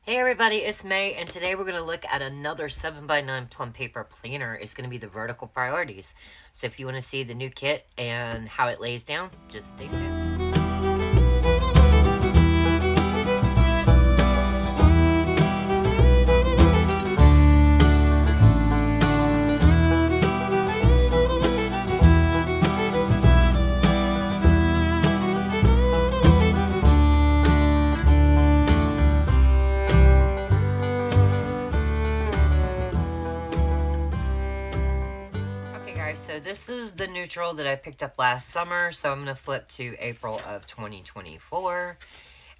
Hey everybody, it's May, and today we're going to look at another 7x9 plum paper planner. It's going to be the vertical priorities. So if you want to see the new kit and how it lays down, just stay tuned. So this is the neutral that I picked up last summer, so I'm going to flip to April of 2024.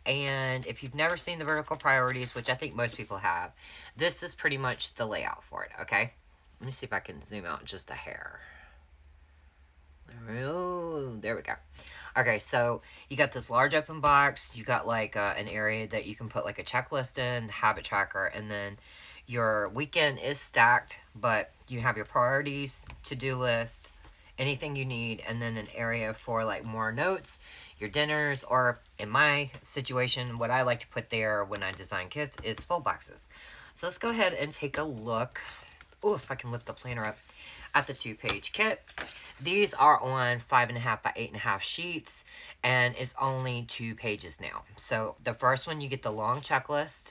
And if you've never seen the vertical priorities, which I think most people have, this is pretty much the layout for it, okay? Let me see if I can zoom out just a hair. Oh, there we go. Okay, so you got this large open box. You got like an area that you can put like a checklist in, habit tracker, and then your weekend is stacked, but you have your priorities, to-do list, anything you need, and then an area for like more notes, your dinners, or in my situation, what I like to put there when I design kits is full boxes. So let's go ahead and take a look. Oh, if I can lift the planner up, at the 2-page kit. These are on 5.5 by 8.5 sheets, and it's only 2 pages now. So the first one, you get the long checklist.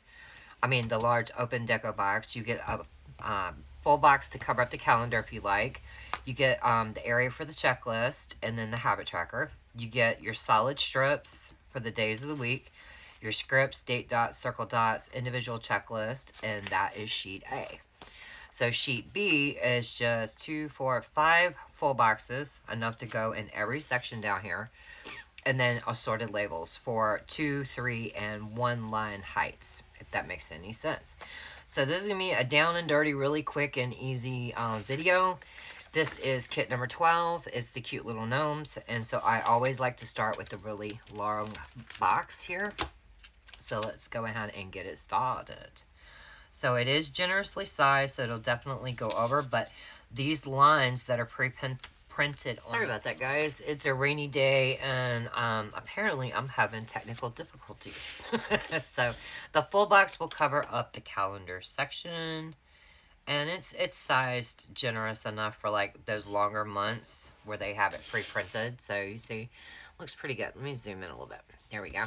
The large open deco box. You get a full box to cover up the calendar if you like. You get the area for the checklist, and then the habit tracker. You get your solid strips for the days of the week, your scripts, date dots, circle dots, individual checklist, and that is sheet A. So sheet B is just 2, 4, 5 full boxes, enough to go in every section down here. And then assorted labels for 2, 3, and 1 line heights, if that makes any sense. So this is going to be a down and dirty, really quick and easy video. This is kit number 12. It's the cute little gnomes. And so I always like to start with the really long box here. So let's go ahead and get it started. So it is generously sized, so it'll definitely go over, but these lines that are pre-printed on... Sorry about that, guys. It's a rainy day, and apparently I'm having technical difficulties. So the full box will cover up the calendar section, and it's sized generous enough for like those longer months where they have it pre-printed. So you see, looks pretty good. Let me zoom in a little bit. There we go.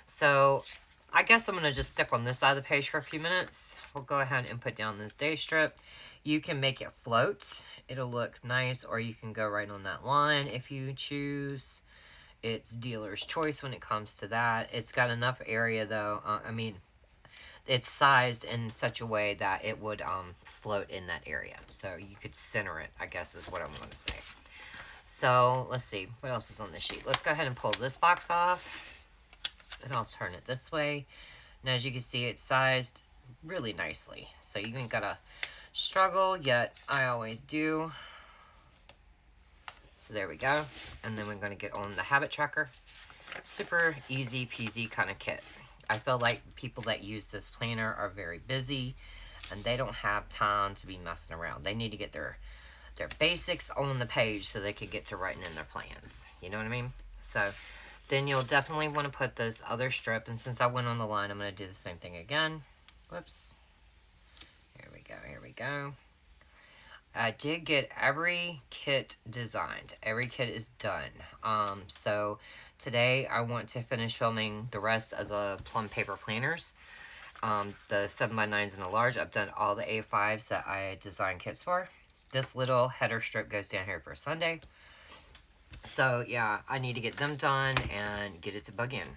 So I guess I'm going to just stick on this side of the page for a few minutes. We'll go ahead and put down this day strip. You can make it float. It'll look nice, or you can go right on that line if you choose. It's dealer's choice when it comes to that. It's got enough area, though. It's sized in such a way that it would float in that area. So you could center it, I guess is what I'm going to say. So let's see. What else is on the sheet? Let's go ahead and pull this box off. And I'll turn it this way. And as you can see, it's sized really nicely. So you ain't gotta struggle, yet I always do. So there we go. And then we're gonna get on the habit tracker. Super easy peasy kind of kit. I feel like people that use this planner are very busy and they don't have time to be messing around. They need to get their basics on the page so they can get to writing in their plans. You know what I mean? So then you'll definitely want to put this other strip, and since I went on the line, I'm going to do the same thing again. Whoops. Here we go, here we go. I did get every kit designed. Every kit is done. So today I want to finish filming the rest of the Plum paper planners. The 7x9s and a large. I've done all the A5s that I designed kits for. This little header strip goes down here for Sunday. So, yeah, I need to get them done and get it to bug in.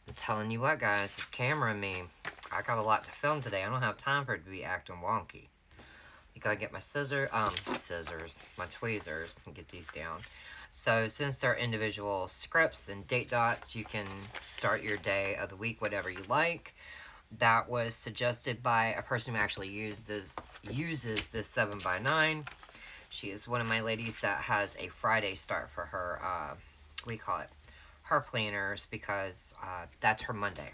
I'm telling you what, guys, this camera and me, I got a lot to film today. I don't have time for it to be acting wonky. You gotta get my my tweezers, and get these down. So, since they're individual scripts and date dots, you can start your day of the week, whatever you like. That was suggested by a person who actually uses this 7x9. She is one of my ladies that has a Friday start for her, we call it, her planners, because that's her Monday.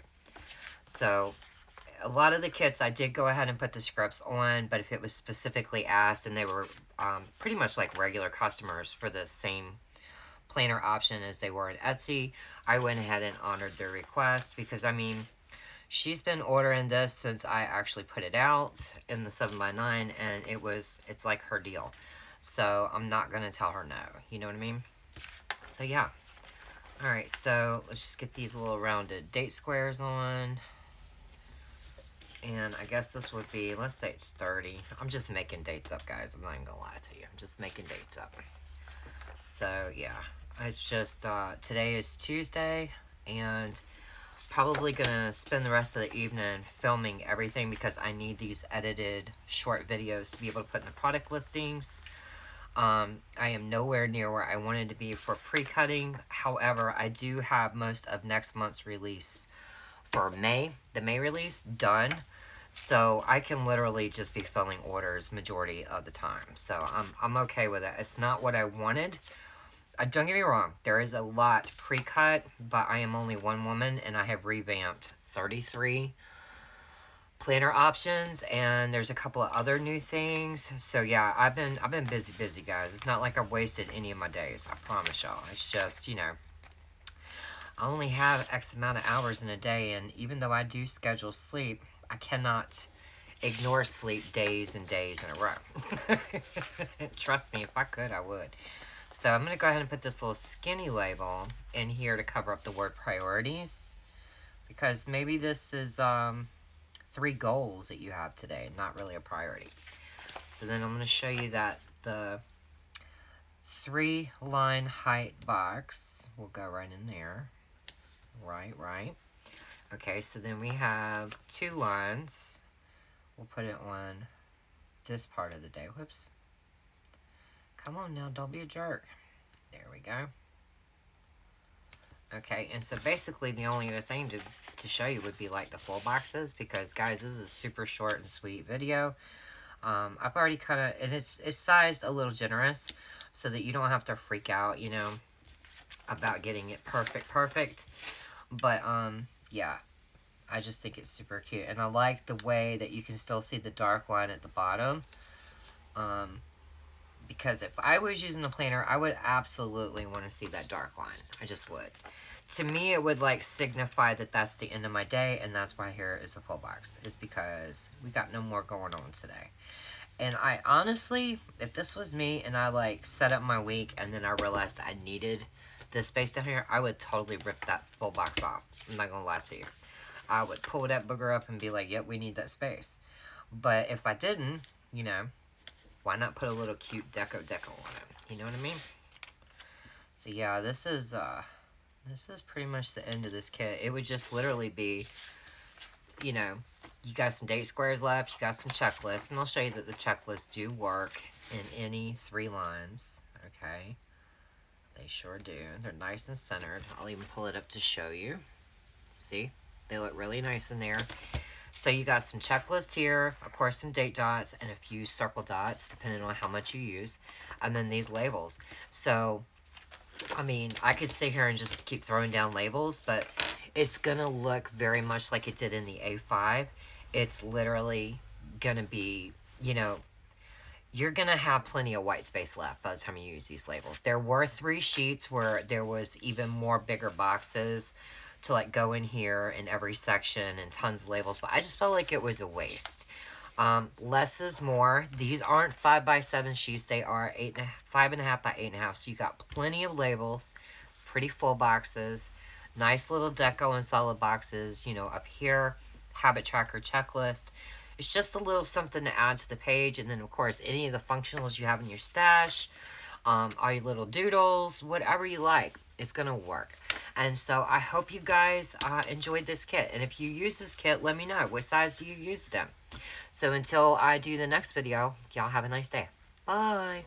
So a lot of the kits, I did go ahead and put the scripts on, but if it was specifically asked and they were pretty much like regular customers for the same planner option as they were in Etsy, I went ahead and honored their request because, She's been ordering this since I actually put it out in the 7x9, and it's like her deal. So I'm not going to tell her no. You know what I mean? So yeah. Alright, so let's just get these little rounded date squares on. And I guess this would be, let's say it's 30. I'm just making dates up, guys. I'm not even going to lie to you. I'm just making dates up. So yeah, it's just, today is Tuesday, and probably gonna spend the rest of the evening filming everything because I need these edited short videos to be able to put in the product listings. I am nowhere near where I wanted to be for pre-cutting. However, I do have most of next month's release for May, the May release, done. So I can literally just be filling orders majority of the time. So I'm okay with it. It's not what I wanted. Don't get me wrong, there is a lot pre-cut, but I am only one woman, and I have revamped 33 planner options, and there's a couple of other new things. So yeah, I've been busy, guys. It's not like I've wasted any of my days. I promise y'all. It's just, you know, I only have X amount of hours in a day, and even though I do schedule sleep, I cannot ignore sleep days and days in a row. Trust me, if I could, I would. So I'm going to go ahead and put this little skinny label in here to cover up the word priorities. Because maybe this is 3 goals that you have today, not really a priority. So then I'm going to show you that the 3-line height box will go right in there. Right. Okay, so then we have 2 lines. We'll put it on this part of the day. Whoops. Come on now, don't be a jerk. There we go. Okay, and so basically the only other thing to show you would be like the full boxes, because guys, this is a super short and sweet video. I've already kind of, and it's sized a little generous so that you don't have to freak out, you know, about getting it perfect. But yeah, I just think it's super cute, and I like the way that you can still see the dark line at the bottom. Because if I was using the planner, I would absolutely want to see that dark line. I just would. To me, it would like signify that that's the end of my day, and that's why here is the full box. Is because we got no more going on today. And I honestly, if this was me and I like set up my week and then I realized I needed this space down here, I would totally rip that full box off. I'm not gonna lie to you. I would pull that booger up and be like, yep, we need that space. But if I didn't, you know, why not put a little cute deco on it? You know what I mean? So yeah, this is pretty much the end of this kit. It would just literally be, you know, you got some date squares left, you got some checklists, and I'll show you that the checklists do work in any 3 lines, okay? They sure do. They're nice and centered. I'll even pull it up to show you. See? They look really nice in there. So you got some checklists here, of course some date dots, and a few circle dots, depending on how much you use. And then these labels. So, I mean, I could sit here and just keep throwing down labels, but it's going to look very much like it did in the A5. It's literally going to be, you know, you're going to have plenty of white space left by the time you use these labels. There were 3 sheets where there was even more bigger boxes to like go in here in every section and tons of labels, but I just felt like it was a waste. Less is more. These aren't 5x7 sheets. They are 5.5 by 8.5. So you got plenty of labels, pretty full boxes, nice little deco and solid boxes. You know, up here, habit tracker checklist. It's just a little something to add to the page, and then of course any of the functionals you have in your stash, all your little doodles, whatever you like. It's gonna work. And so I hope you guys enjoyed this kit. And if you use this kit, let me know. What size do you use it in? So until I do the next video, y'all have a nice day. Bye.